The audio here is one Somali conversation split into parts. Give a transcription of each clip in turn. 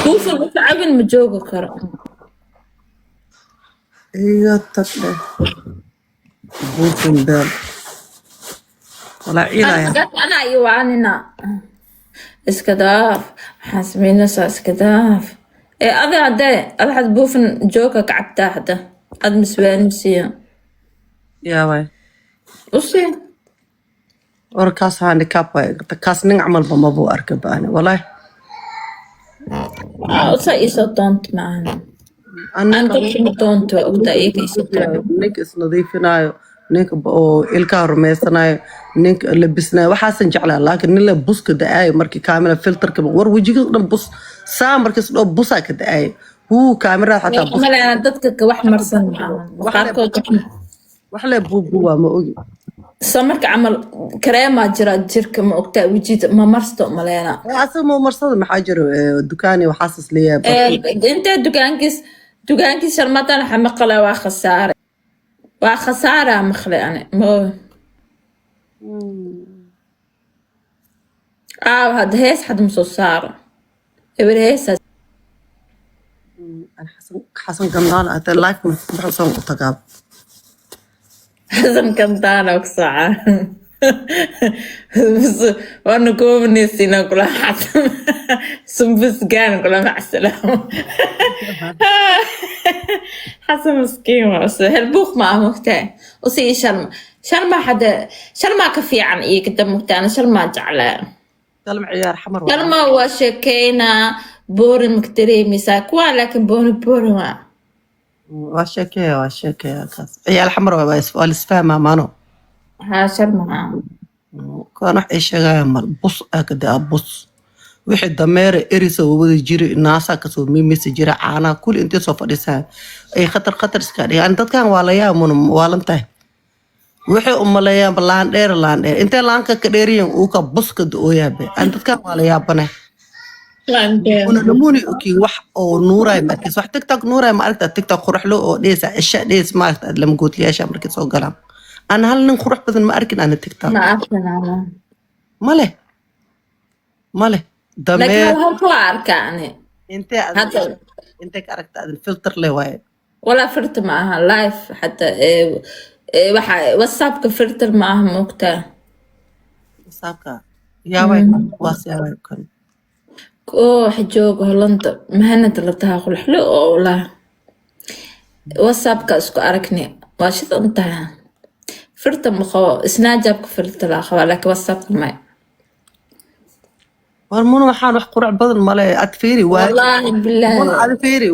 buufin u tacabin ma joogi karo iga tag dheh buufin beel walaa ciilaya أنا يواننا اسكداف حاسبين نسا اسكداف إيه أذي عدي أذي حد بوفن جوكا كعبتا حدا أد مسوين مسيا yaa waay وصي warkaas handicap waay kaas nin camalba mabuu arka baani walaahi وصي إيسا طونت معنا أنا كنت طونت وقتا إيك إيسا طونت ninka isnadiifinaayo ninka oo ilkaha rumaysanayo ninka labisnayo waxaasan jeclaa laakiin nin la buska da-aayo markii kaamira filterka war wejiga dhan bus saa markiis dhoo busaa ka da-aayo wuu kaamirada xataa bus ملا أنا دتك كواح مرسن معنا وقاركو wax le buubuwaa ma ogi سمرك عمل كريمة جرا جيرك ما وقتا وجيت ما مرستو ملينا asaga ma marsada maxaa jiro dukaani waxaasas leeyahay انت دكانكيس شرمتان حمقلة وخسارة مخلي يعني مو هاد هيس حد مصوصارة إبر هيس xasan gamdaan ate life ma baxsan u tagaab حزن كنتانا وكساعة بس وانا كوبني سينا كلها حسن سنبس كان كلها مع السلامة حسن مسكين بس هالبوخ مع مختار وسي شرما حدا شرما كفي عن إيه كده مختار شرما جعلان dalma ciyaar xamar شرما وشكينا بور مكتري مساكوا لكن بور ما waa sheekeeya kaas ciyaal xamar waa lisfahmaa maano ها شرما kaan wax ay sheegayaan mar bus aa ka daa bus wixii dameere erisa wada jiri naasaa kasoo miimisa jira caanaha kuli intay soo fadhiisaan ay khatar iska dhigaan dadkan waa la yaamun waalan tahay waxay u maleeyaan laandheer intay laanka ka dheeriyan uu ka buska da-ooyaabe aan dadkan waa la yaabanay una namuni oki wax oo nuuray markiis wax tiktok nuuray ma aragta tiktok quraxlo oo dheesa isha dhees ma aragta lama goodliyaasha markii soo galaan ana hal nin qurax badan ma arkin ana tiktok ما أعرف male لكن dameer هو هو أركاني هذا intay ka aragta adin filter le waaye ولا فرت معها لايف حتى واتساب كفرت معها مقطع saabka yaabay waas yaabay kan كو حجوج هولندا مهنة لتها كل حلو ولا واتساب كاسكو أركني واشد انتهى فرت مخو سناجاب فرت لا خوا لك واتساب ما warmuna waxaan wax qurax badan male ad fiiri والله بالله ad fiiri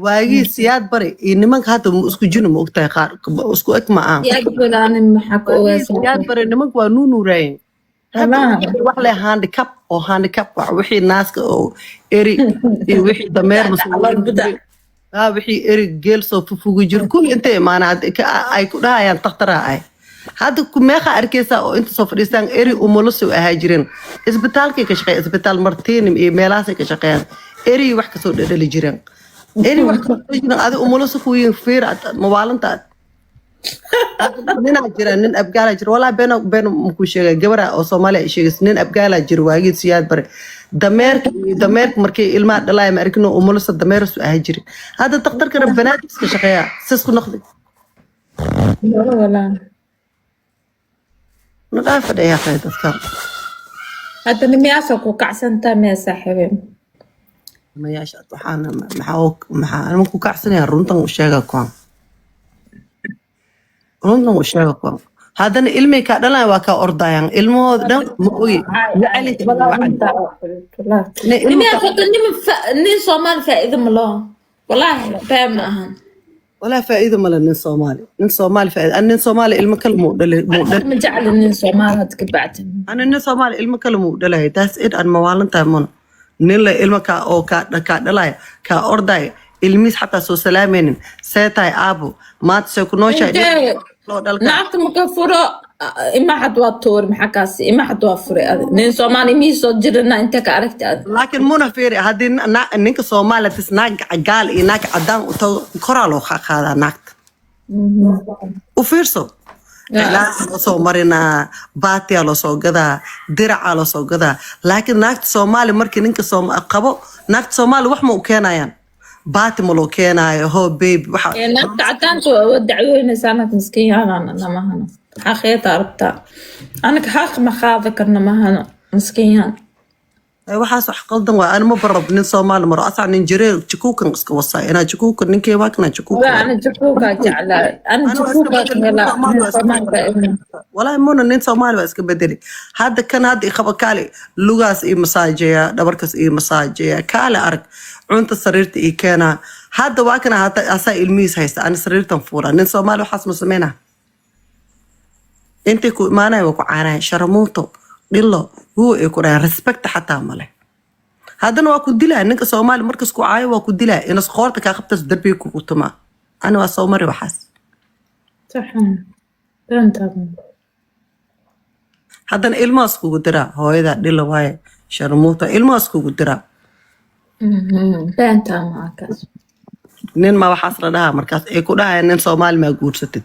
waagii siyaad bari iyo nimanka hadda isku jino ma ogtahay qaar isku eg ma aan يقول أنا محك siyaad bari nimanka waa nuunuurayen wax le handicap oo handicap wax wixii naaska oo eri iyo wixii dameer wixii eri geel soo fufugu jir kulli intay imaanaa ay ku dhahayaan takhtaraa ay hadda meeqa arkaysaa oo inta soo fadhiistaan eri umulo soo ahaa jireen isbitaalkay ka shaqeeya isbitaal martiinim iyo meelahaasay ka shaqeeyaan eri wax kasoo dhadhali jireen eri wax kasoo jireen adi umulo sa kuyiin fiir mawaalantaad ninaa jira nin abgaala jira walaa been makuu sheegay gabara oo soomaaliya ay sheegaysa nin abgaala jira waagii siyaad bare dameerka markii ilmaha dhalaaya ma arkino umulasa dameerasu ahaa jiri hadda daktarkana banaadis ka shaqeeya sisku noqday ولا na dhaafa dhayaaqay dadkan هذا نمياسك وكعسن تامي صاحبي mayaasha waxaana maxaa nimanku kacsanayaan runtan u sheega kuwan runtan u sheega kuwan haddana ilmay kaa dhalaya waa kaa ordayaan ilmahooda dhan ma ogi نمياسك نين صومال فائدة ملو والله فاهم أهم walaa faa'iido male nin soomaali faa'iido nin soomaali ilmo kale muu dhalay ما جعل نين صومال هاد كبعت ana nin soomaali ilmo kale muu dhalay taas id aan mawaalantahay muna nin le ilmo kaa oo kaa dhalaya kaa ordaya ilmiis xataa soo salaamaynin see tahay aabo maanta see ku nooshahay loo dhalka نعرف مكفورة إما حد واتور محكاسي إما حد وافري نين صومالي ميسو جرنا أنت كاركت laakiin muna fiiri haddii ninka soomaaliya tis naag gaal iyo naag cadaan koraa loo qaadaa naagta u fiirso cilaan loo soo marinaa baatiyaa loo soo gadaa diracaa loo soo gadaa laakiin naagta soomaali markii ninka qabo naagta soomaali wax ma u keenayaan baati ma loo keenaayo hoo baby waxa naagta cadaanka waa dacwoynaysaa anaka miskiinyahan namahano xaqeeta arabtaa anaka xaq ma qaadi karna mahano miskiinyahan waxaas wax qaldan waa ana ma barab nin soomaali maro asaa nin jiree jakuukan iska wasaa inaa jakuukan ninkee waa kana jakuukan أنا جفوكا جعلها أنا جفوكا كلا والله مونا nin soomaali waa iska bedeli hadda kan hadda iqaba kaale lugaas ii masaajeeya dhabarkaas ii masaajeeya kaale arag cunta sariirta ii keenaa hadda waa kana hata asaa ilmihiis haysta ani sariirtan fuulaa nin soomaali waxaas ma sameynaa intay ku imaanaya waa ku caanaya sharamuuto dhilo wuu ay ku dhahaan respecta xataa male haddana waa ku dilaa ninka soomaali markas ku caayo waa ku dilaa inas qoorta kaa qabtas darbiga kugu tumaa ani waa soo mari waxaas صح فهمت haddana ilmahaas kugu diraa hooyada dhilo waaye sharamuuto ilmahaas kugu diraa فهمت معك nin ma waxaas la dhahaa markaas ay ku dhahaya nin soomaali maa guursatid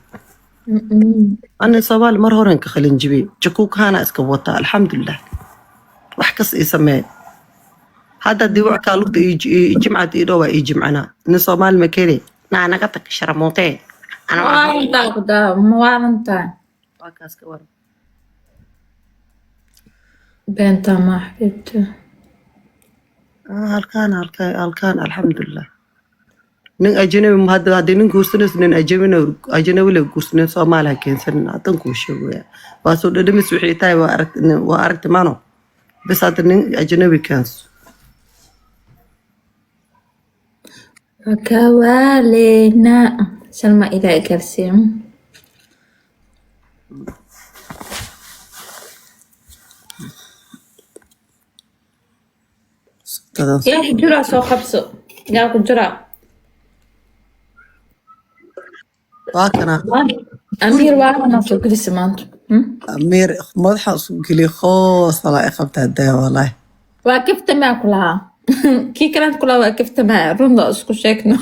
ani soomaali mar horen ka khalin jibiyey jakuukaana iska wataa alxamdulilah wax kas ii sameeye hadda diwackaa lugta jimcad ii dhowaa ii jimcanaa nin soomaali ma keenay naa naga tag sharamuutee موالنتا waa kaas ka waran بنتا ما حبيبته halkaan alxamdulilah nin ajanabi hadda haddii nin guursanayso nin ajanabi la guursanin soomaali ha keensanin haddan kuu sheegoyaa waa soo dhadhamis wixii tahay waa aragti mano bis hadda nin ajanabi keenso وكوالينا سلمى إلى كرسيم يا حجرة سو خبصو يا حجرة waa kana أمير وانا سو كريسمانت amiir madaxa isu geliy khoos walaa i qabta hadaya walahi وكيف تما كلها كي كانت كلها وكيف تما رندا اسكو شيكنا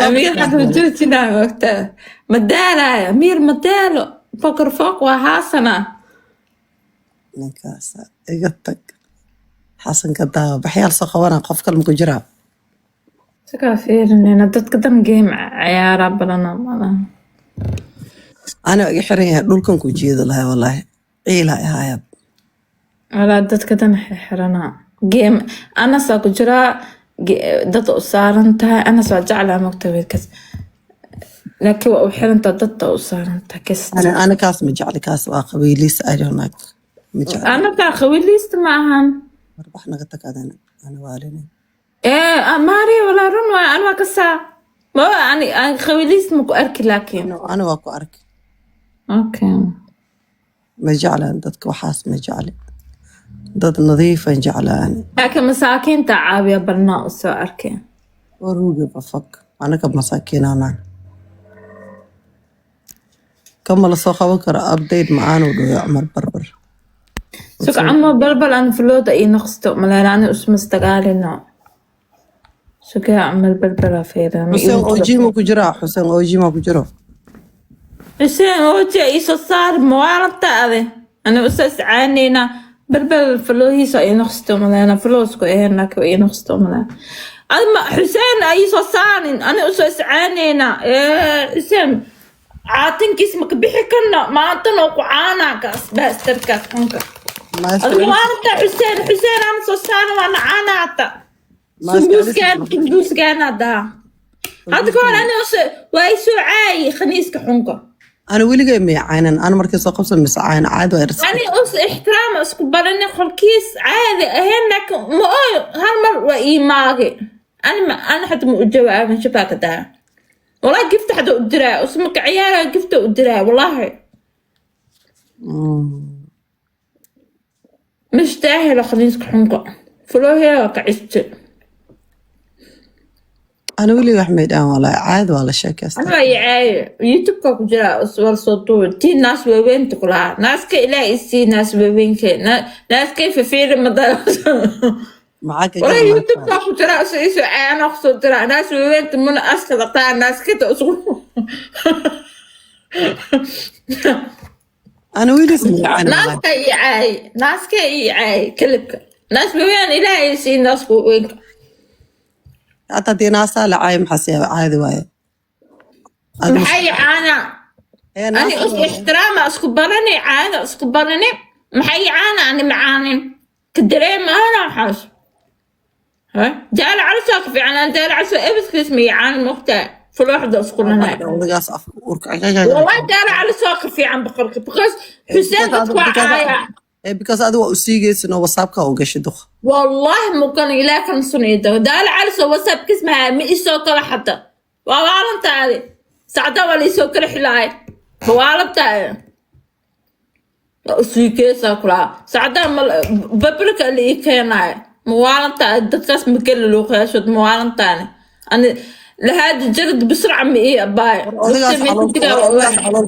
أمير حتى جرتنا وقتها مدالة أمير مدالة فكر فوق وحسنة ninkaasa iga tag xasanka daawa baxyaal soo qabana qof kale maku jiraa سكا فيرني ندت قدام جيم عيارة بلنا مالا ana iga xiran yahay dhulkan ku jeeda lahay walahi ciila ihaayab على دت قدام حرنا جيم أنا ساكو جرا دت أصارنتها أنا سو جعلها مكتبة كس لكن وحرنت دت أصارنتها كس ana kaas ma jecli kaas waa qabiiliis ajonaag ma jecli أنا تاخوي ليست معهم marbax naga tag adana ana waalinin إيه ماري ولا رنوا أنا كسا ما أنا خوي ليست مكو أركي لكن ana waa ku arki أوكي ma jeclaan dadka waxaas ma jecli dad nadiifan jeclaan لكن مساكين تعابي برنا أسو أركي waruugi bafak anaga masaakiinana kama la soo qaban karo update ma-aan u dhayo cumar barbar سوق عمو بلبل أنا فلوت أي نقصتو ملالا أنا اسم استقالينا سوق عمو بلبل فيرا xuseen oji ma ku jiraa xuseen oji ma ku jiro حسين وجه إيسو صار موارد تأذي أنا أساس عانينا بلبل فلوهيس أي نقصتو ملالا فلوسكو إيه هناك أي نقصتو ملالا أما حسين أيسو صارين أنا أساس عانينا إيه حسين عاتن كيسمك بيحي كنا ما أنتنا وقعانا كاس بس تركات كنك الموارد حسين أنا صار وأنا عاناتا سندوس كان هذا هذا كمان أنا ويسو عاي خنيسك حنكو ana weligay miyacaynan ana markii soo qabsan mise cayn caad waa irs أنا احترام اسكو بلني خل كيس عادي هناك ما هالمر وإيماغي أنا حتى مجواب من شباك ده والله قفت حدا قدرة اسمك عيالة قفت قدرة والله مش تاهل خلينسك حنكو فلو هي كعشت ana weligay wax maydhaan walaahi caad waa la sheekaysta أنا يعاي يوتيوب كوجرا أسوال صوتو تي ناس وين تقولها ناس كإلا إسي ناس وين كي ناس كيف في رمضان معاك ولا يوتيوب كوجرا أسوال أنا أقصد ترى ناس وين تمنا أسكت ناس كده أسوال أنا ويلي اسمي عاني والله. naaska ii caay naaska ii caay kelibka naas weeyaan ilaahay sii naasku weynka حتى دي ناسا لعاي محسيها عادي واي. هذا مش maxay caana هي ani ناسا is ixtiraama isku barani caada isku barani maxay caana ani macaanin ka dareemaana waxaas jaal calsoo ka fiican aan jaal calsoo ebiskiis ma yacaan mogtaa fuluuxda isku nahay odagaas afka urka والله jaal calsoo ka fiican boqolka because xuseen dadku waa caaya because adiga waa u siigaysin oo whatsappka u gashay duq. والله ممكن إلى كم سنة دال على سو واتساب كسمها مئة كلا حتى وعالم تاني ساعتها ولا يسوق رحلة وعالم تاني سويكيسا كلا ساعتها ببرك اللي كان موالم تاني دكتاس مكل لوخيا شد موالم تاني أنا لهذا الجلد بسرعة مئة باي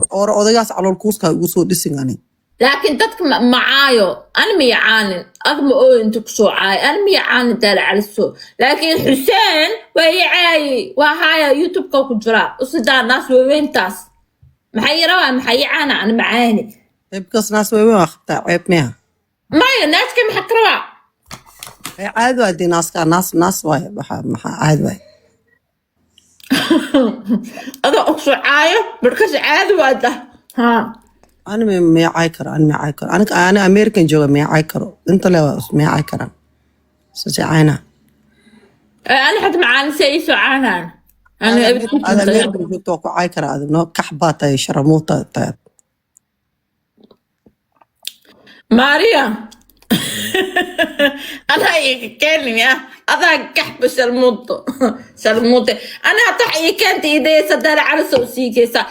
odagaas calool kuuska ugu soo dhisin. لكن دتك معايو أنا ميعانن أغمى أنت كسوعاي أنا ميعانن دال على السوق لكن حسين وهي عاي وهاي يوتيوب كوكو جرا وصدا ناس وين تاس محي روا محي عانا أنا معاني because naas way weyn waqtaa ceeb miya. ما الناس كم حكروا caadi waa dee naaska naas waay maxaa caadi waay. هذا أقصى عايو بركز عادي واده ها أنا ما يعاي كرا أنا ما يعاي كرا أنا أمريكان جوا ما يعاي كرا أنت لا ما يعاي كرا سوسي عينا. أنا حد معاني سيسو عانا أنا أمريكان جوا توقع عاي كرا هذا نو كحباتة شرموطة طيب. ماريا أنا يكلم يا هذا كحب سلموطة أنا أطح كانت إيدي سدال على سوسي كيسا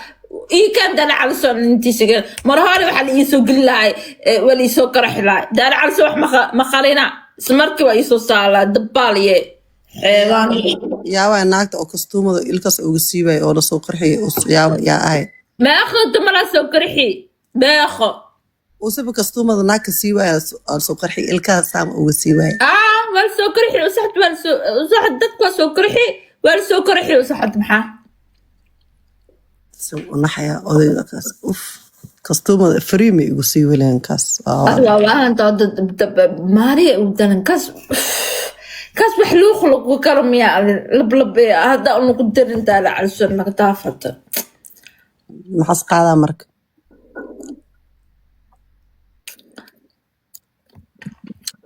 كان دال على سو أنتي سجل مرهاري وحال يسوق الله ولا يسوق رحلة دال على سو مخارينا سمرك ويسوق صالة دبالية حيوان يا وين ناقت أو كستومة إلكاس أو جسيبة أو لسوق قرحي يا أي ما أخذ مرة سوق رحي باخو وسبب كستومة ناقت سيبة أو سوق قرحي إلكاس سام أو جسيبة. ولا سوق رحي وصحت وصحت دتك سوق رحي ولا سوق رحي وصحت محا ونحيا أوديكاس أوف كستومة فريمي يقصي لين كاس. والله أنت ماري ودنا كاس بحلو خلق وكرم يا لب هذا أنو قدر أنت على السنة كتافت. محس قاعدة مرك.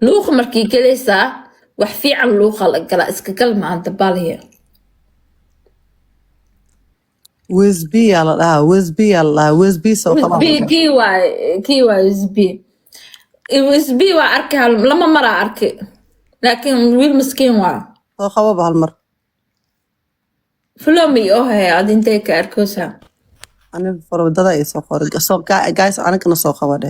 لوخ مركي كليسا وحفي عن لوخ الأجراء إسكالما عند بالي. ويزبي الله ويزبي الله ويزبي سو طبعا كيوا ويزبي وأركي لما مرة أركي لكن ويل مسكين هو خواب هالمر فلومي هي عادين تيك أركوسها أنا فرودة إيسو خارج سو جايس أنا كنا سو خوابه